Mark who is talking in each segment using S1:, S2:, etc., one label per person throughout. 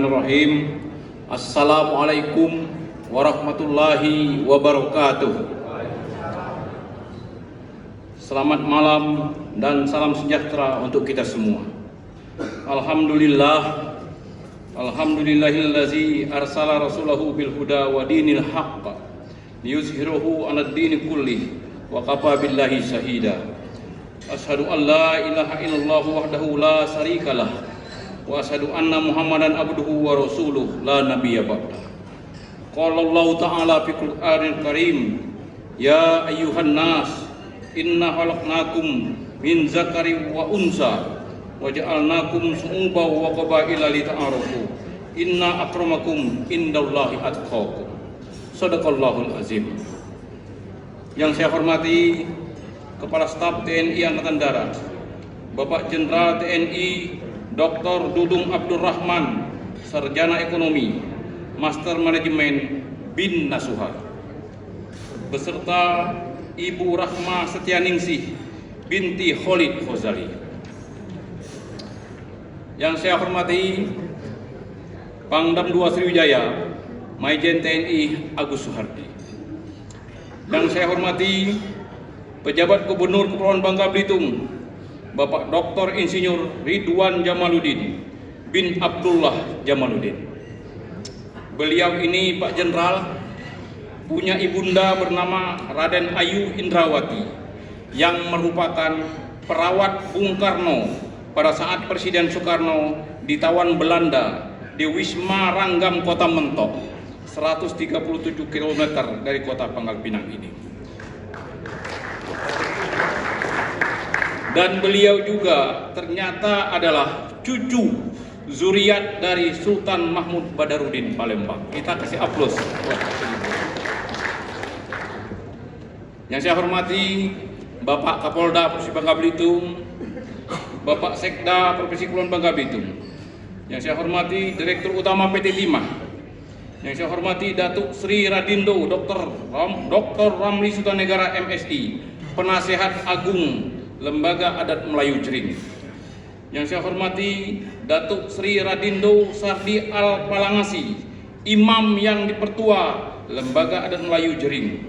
S1: Bismillahirrahmanirrahim. Assalamualaikum warahmatullahi wabarakatuh. Selamat malam dan salam sejahtera untuk kita semua. Alhamdulillahillazi arsala rasulahu bil huda wa dinil haqq liyuzhirahu 'alad dini kullih wa kafa billahi syahida. Asyhadu an la ilaha illallah wahdahu la syarikalah wa asyhadu anna Muhammadan abduhu wa rasuluh la nabiyya ba'da. Qala Allah ta'ala fi Qur'anil Karim, ya ayyuhan nas inna khalaqnakum min zakarin wa unsa wa ja'alnakum syu'uban wa qabaila lita'arafu inna akramakum indallahi atqakum. Shadaqallahul azim. Yang saya hormati Kepala Staf TNI Angkatan Darat, Bapak Jenderal TNI Dr. Dudung Abdurrahman, Sarjana Ekonomi, Master Manajemen BIN Nasuha, beserta Ibu Rahma Setianingsih binti Khalid Khozali. Yang saya hormati Pangdam 2 Sriwijaya, Maijen TNI Agus Suhardi. Yang saya hormati Pejabat Gubernur Kepulauan Bangka Belitung, Bapak Dr. Insinyur Ridwan Jamaluddin bin Abdullah Jamaluddin. Beliau ini, Pak Jenderal, punya ibunda bernama Raden Ayu Indrawati yang merupakan perawat Bung Karno pada saat Presiden Soekarno ditawan Belanda di Wisma Ranggam Kota Mentok, 137 km dari kota Pangkal Pinang ini. Dan beliau juga ternyata adalah cucu zuriat dari Sultan Mahmud Badarudin Palembang. Kita kasih aplaus. Yang saya hormati Bapak Kapolda Provinsi Bangka Belitung, Bapak Sekda Provinsi Kepulauan Bangka Belitung. Yang saya hormati Direktur Utama PT Timah. Yang saya hormati Datuk Sri Radindo Dr. Ramli Sutanegara MSI, Penasehat Agung Lembaga Adat Melayu Jering. Yang saya hormati Datuk Sri Radindo Sardi Al Palangasi, Imam yang dipertua Lembaga Adat Melayu Jering.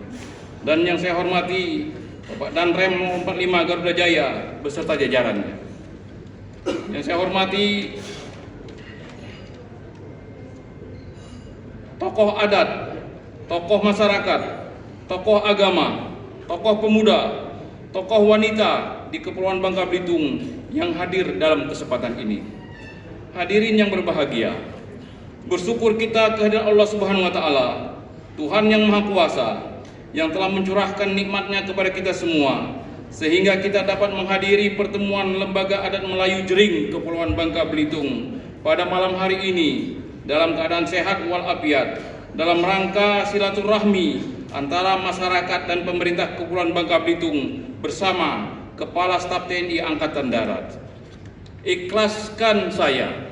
S1: Dan yang saya hormati Bapak Danrem 45 Garuda Jaya beserta jajarannya. Yang saya hormati tokoh adat, tokoh masyarakat, tokoh agama, tokoh pemuda, tokoh wanita di Kepulauan Bangka Belitung yang hadir dalam kesempatan ini. Hadirin yang berbahagia, bersyukur kita kehadiran Allah Subhanahu wa Ta'ala, Tuhan yang Maha Kuasa, yang telah mencurahkan nikmat-Nya kepada kita semua, sehingga kita dapat menghadiri pertemuan Lembaga Adat Melayu Jering Kepulauan Bangka Belitung pada malam hari ini dalam keadaan sehat walafiat, dalam rangka silaturahmi antara masyarakat dan pemerintah Kepulauan Bangka Belitung bersama Kepala Staf TNI Angkatan Darat. Ikhlaskan saya,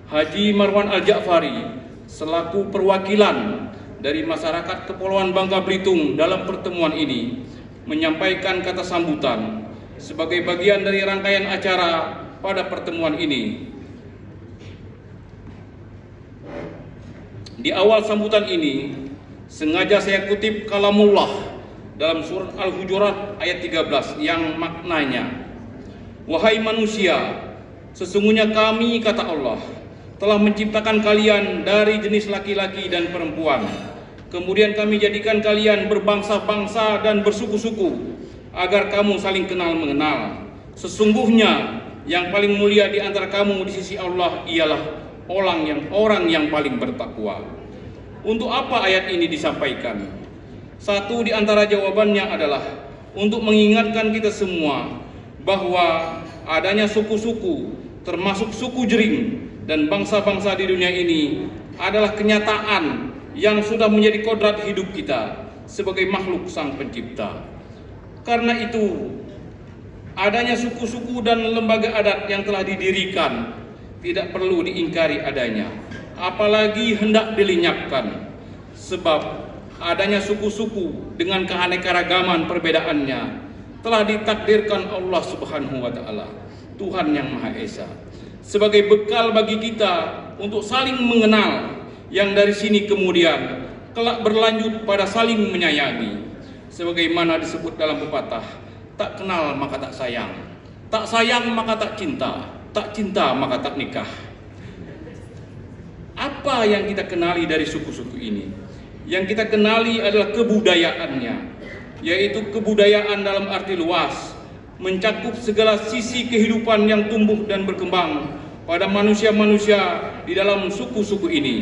S1: Haji Marwan Al-Ja'fari, selaku perwakilan dari masyarakat Kepulauan Bangka Belitung dalam pertemuan ini, menyampaikan kata sambutan sebagai bagian dari rangkaian acara pada pertemuan ini. Di awal sambutan ini, sengaja saya kutip kalamullah dalam surat Al-Hujurat ayat 13 yang maknanya, wahai manusia, sesungguhnya kami, kata Allah, telah menciptakan kalian dari jenis laki-laki dan perempuan. Kemudian kami jadikan kalian berbangsa-bangsa dan bersuku-suku agar kamu saling kenal mengenal. Sesungguhnya yang paling mulia di antara kamu di sisi Allah ialah orang yang paling bertakwa. Untuk apa ayat ini disampaikan? Satu di antara jawabannya adalah untuk mengingatkan kita semua bahwa adanya suku-suku, termasuk suku Jering dan bangsa-bangsa di dunia ini adalah kenyataan yang sudah menjadi kodrat hidup kita sebagai makhluk Sang Pencipta. Karena itu, adanya suku-suku dan lembaga adat yang telah didirikan tidak perlu diingkari adanya, apalagi hendak dilenyapkan, sebab adanya suku-suku dengan keanekaragaman perbedaannya telah ditakdirkan Allah Subhanahu wa Ta'ala, Tuhan yang Maha Esa, sebagai bekal bagi kita untuk saling mengenal, yang dari sini kemudian kelak berlanjut pada saling menyayangi. Sebagaimana disebut dalam pepatah, tak kenal maka tak sayang maka tak cinta maka tak nikah. Apa yang kita kenali dari suku-suku ini? Yang kita kenali adalah kebudayaannya, yaitu kebudayaan dalam arti luas, mencakup segala sisi kehidupan yang tumbuh dan berkembang pada manusia-manusia di dalam suku-suku ini.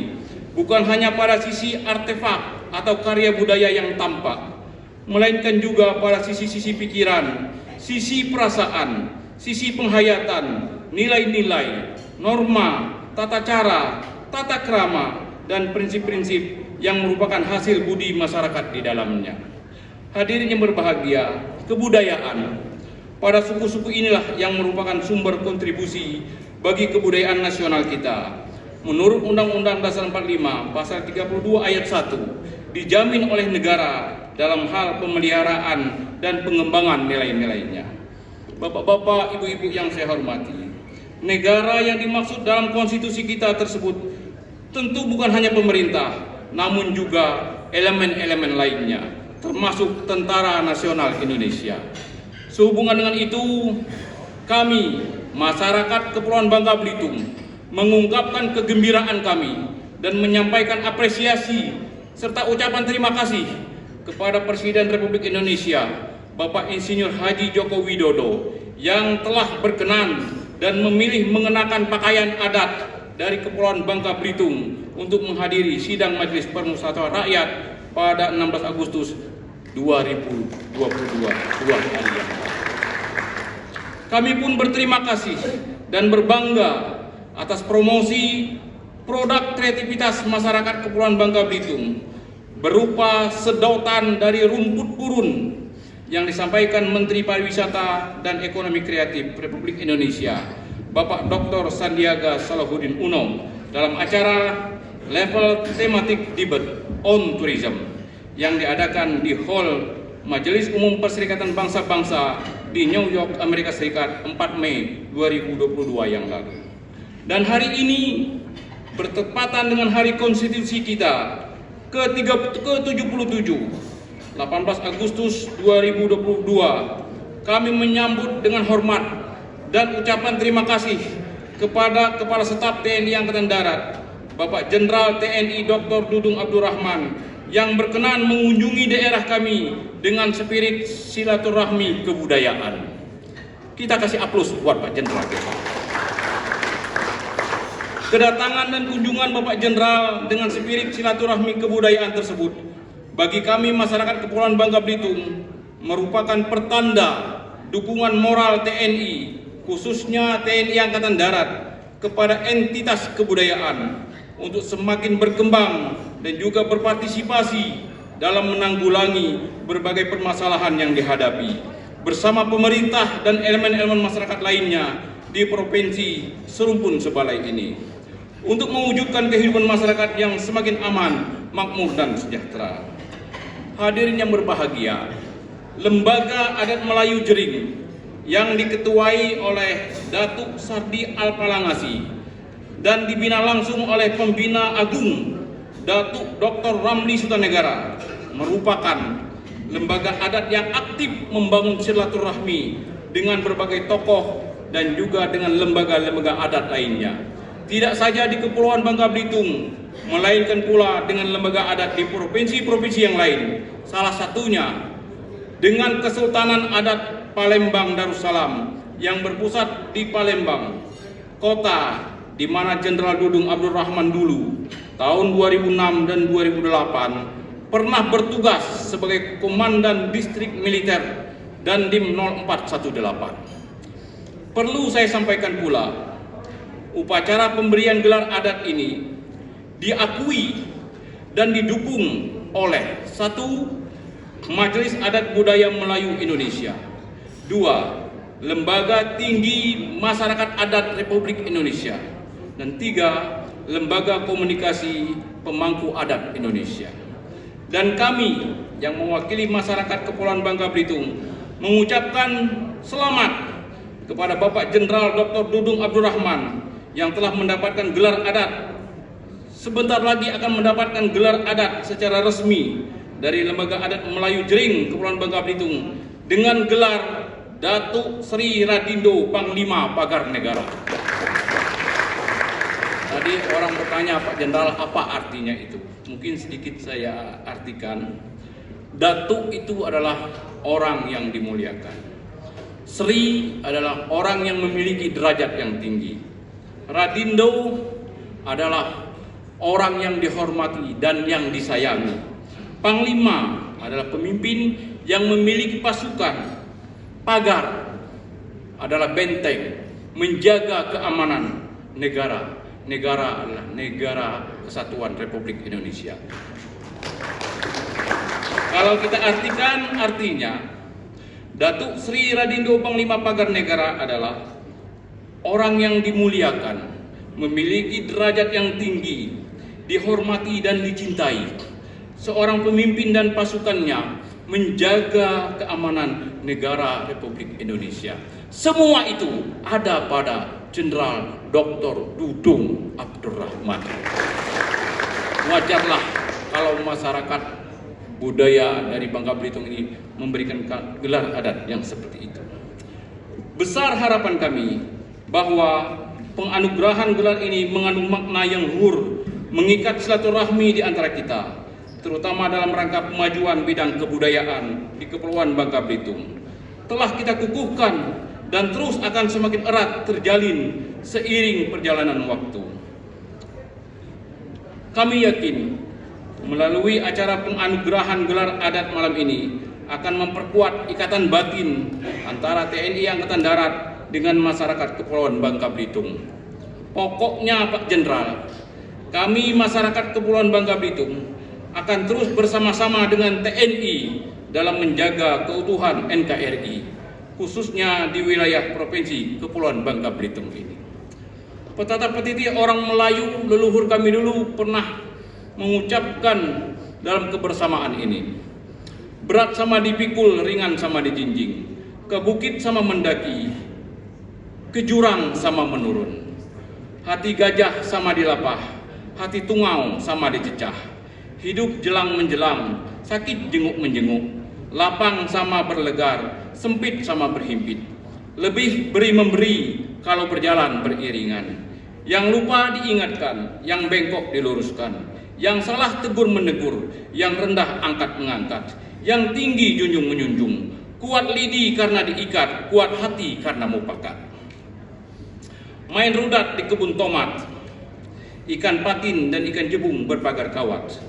S1: Bukan hanya pada sisi artefak atau karya budaya yang tampak, melainkan juga pada sisi-sisi pikiran, sisi perasaan, sisi penghayatan, nilai-nilai, norma, tata cara, tata krama, dan prinsip-prinsip yang merupakan hasil budi masyarakat di dalamnya. Hadirin yang berbahagia, kebudayaan pada suku-suku inilah yang merupakan sumber kontribusi bagi kebudayaan nasional kita. Menurut Undang-Undang Dasar 45 Pasal 32 Ayat 1, dijamin oleh negara dalam hal pemeliharaan dan pengembangan nilai-nilainya. Bapak-bapak, ibu-ibu yang saya hormati, negara yang dimaksud dalam konstitusi kita tersebut tentu bukan hanya pemerintah, namun juga elemen-elemen lainnya, termasuk Tentara Nasional Indonesia. Sehubungan dengan itu, kami, masyarakat Kepulauan Bangka Belitung, mengungkapkan kegembiraan kami dan menyampaikan apresiasi serta ucapan terima kasih kepada Presiden Republik Indonesia, Bapak Insinyur Haji Joko Widodo, yang telah berkenan dan memilih mengenakan pakaian adat dari Kepulauan Bangka Belitung untuk menghadiri sidang Majelis Permusyawaratan Rakyat pada 16 Agustus 2022, 2 hari yang lalu. Kami pun berterima kasih dan berbangga atas promosi produk kreativitas masyarakat Kepulauan Bangka Belitung berupa sedotan dari rumput gurun yang disampaikan Menteri Pariwisata dan Ekonomi Kreatif Republik Indonesia, Bapak Dr. Sandiaga Salahuddin Uno, dalam acara level tematik debate on tourism yang diadakan di Hall Majelis Umum Perserikatan Bangsa-Bangsa di New York, Amerika Serikat 4 Mei 2022 yang lalu. Dan hari ini bertepatan dengan Hari Konstitusi kita ke-77, 18 Agustus 2022, kami menyambut dengan hormat dan ucapan terima kasih kepada Kepala Staf TNI Angkatan Darat, Bapak Jenderal TNI Dr. Dudung Abdul Rahman, yang berkenan mengunjungi daerah kami dengan spirit silaturahmi kebudayaan. Kita kasih aplaus buat Pak Jenderal. Kedatangan dan kunjungan Bapak Jenderal dengan spirit silaturahmi kebudayaan tersebut bagi kami masyarakat Kepulauan Bangka Belitung merupakan pertanda dukungan moral TNI, khususnya TNI Angkatan Darat, kepada entitas kebudayaan untuk semakin berkembang dan juga berpartisipasi dalam menanggulangi berbagai permasalahan yang dihadapi bersama pemerintah dan elemen-elemen masyarakat lainnya di provinsi serumpun sebalai ini, untuk mewujudkan kehidupan masyarakat yang semakin aman, makmur, dan sejahtera. Hadirin yang berbahagia, Lembaga Adat Melayu Jering yang diketuai oleh Datuk Sardi Alpalangasi dan dibina langsung oleh Pembina Agung Datuk Dr. Ramli Sutanegara merupakan lembaga adat yang aktif membangun silaturahmi dengan berbagai tokoh dan juga dengan lembaga-lembaga adat lainnya. Tidak saja di Kepulauan Bangka Belitung, melainkan pula dengan lembaga adat di provinsi-provinsi yang lain. Salah satunya dengan Kesultanan Adat Palembang Darussalam yang berpusat di Palembang, kota di mana Jenderal Dudung Abdul Rahman dulu tahun 2006 dan 2008 pernah bertugas sebagai Komandan Distrik Militer dan Dim 0418. Perlu saya sampaikan pula, upacara pemberian gelar adat ini diakui dan didukung oleh 1. Majelis Adat Budaya Melayu Indonesia, 2. Lembaga Tinggi Masyarakat Adat Republik Indonesia, dan 3. Lembaga Komunikasi Pemangku Adat Indonesia. Dan kami yang mewakili masyarakat Kepulauan Bangka Belitung mengucapkan selamat kepada Bapak Jenderal Dr. Dudung Abdul Rahman yang telah mendapatkan gelar adat sebentar lagi akan mendapatkan gelar adat secara resmi dari Lembaga Adat Melayu Jering Kepulauan Bangka Belitung dengan gelar Datuk Sri Radindo Panglima Pagar Negara. Tadi orang bertanya, Pak Jenderal, apa artinya itu? Mungkin sedikit saya artikan. Datuk itu adalah orang yang dimuliakan. Sri adalah orang yang memiliki derajat yang tinggi. Radindo adalah orang yang dihormati dan yang disayangi. Panglima adalah pemimpin yang memiliki pasukan. Pagar adalah benteng menjaga keamanan negara. Negara adalah negara kesatuan Republik Indonesia. Kalau kita artikan artinya, Datuk Sri Radindo Panglima Pagar Negara adalah orang yang dimuliakan, memiliki derajat yang tinggi, dihormati dan dicintai. Seorang pemimpin dan pasukannya menjaga keamanan negara Republik Indonesia. Semua itu ada pada Jenderal Dr. Dudung Abdurrahman. Wajarlah kalau masyarakat budaya dari Bangka Belitung ini memberikan gelar adat yang seperti itu. Besar harapan kami bahwa penganugerahan gelar ini mengandung makna yang luhur, mengikat silaturahmi di antara kita, terutama dalam rangka pemajuan bidang kebudayaan di Kepulauan Bangka Belitung. Telah kita kukuhkan dan terus akan semakin erat terjalin seiring perjalanan waktu. Kami yakin melalui acara penganugerahan gelar adat malam ini akan memperkuat ikatan batin antara TNI Angkatan Darat dengan masyarakat Kepulauan Bangka Belitung. Pokoknya Pak Jenderal, kami masyarakat Kepulauan Bangka Belitung akan terus bersama-sama dengan TNI dalam menjaga keutuhan NKRI, khususnya di wilayah Provinsi Kepulauan Bangka Belitung ini. Petata petiti orang Melayu leluhur kami dulu pernah mengucapkan dalam kebersamaan ini, berat sama dipikul, ringan sama dijinjing, ke bukit sama mendaki, ke jurang sama menurun, hati gajah sama dilapah, hati tungau sama dicecah, hidup jelang menjelang, sakit jenguk menjenguk, lapang sama berlegar, sempit sama berhimpit, lebih beri memberi kalau berjalan beriringan, yang lupa diingatkan, yang bengkok diluruskan, yang salah tegur menegur, yang rendah angkat mengangkat, yang tinggi junjung menjunjung, kuat lidi karena diikat, kuat hati karena mufakat. Main rudat di kebun tomat, ikan patin dan ikan jebung berpagar kawat.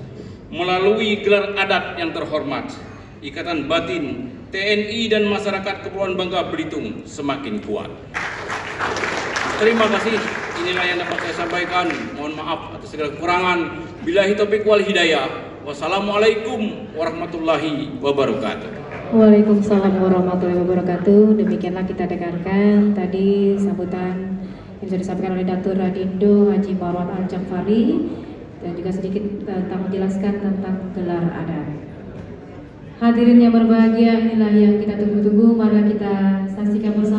S1: Melalui gelar adat yang terhormat, ikatan batin TNI dan masyarakat Kepulauan Bangka Belitung semakin kuat. Terima kasih, inilah yang dapat saya sampaikan. Mohon maaf atas segala kekurangan. Billahi taufiq wal hidayah. Wassalamualaikum warahmatullahi wabarakatuh.
S2: Waalaikumsalam warahmatullahi wabarakatuh. Demikianlah kita dengarkan tadi sambutan yang sudah disampaikan oleh Datuk Radindo Haji Marwan Al-Jafari dan juga sedikit tentang menjelaskan tentang gelar adat. Hadirin yang berbahagia, inilah yang kita tunggu-tunggu. Mari kita saksikan bersama.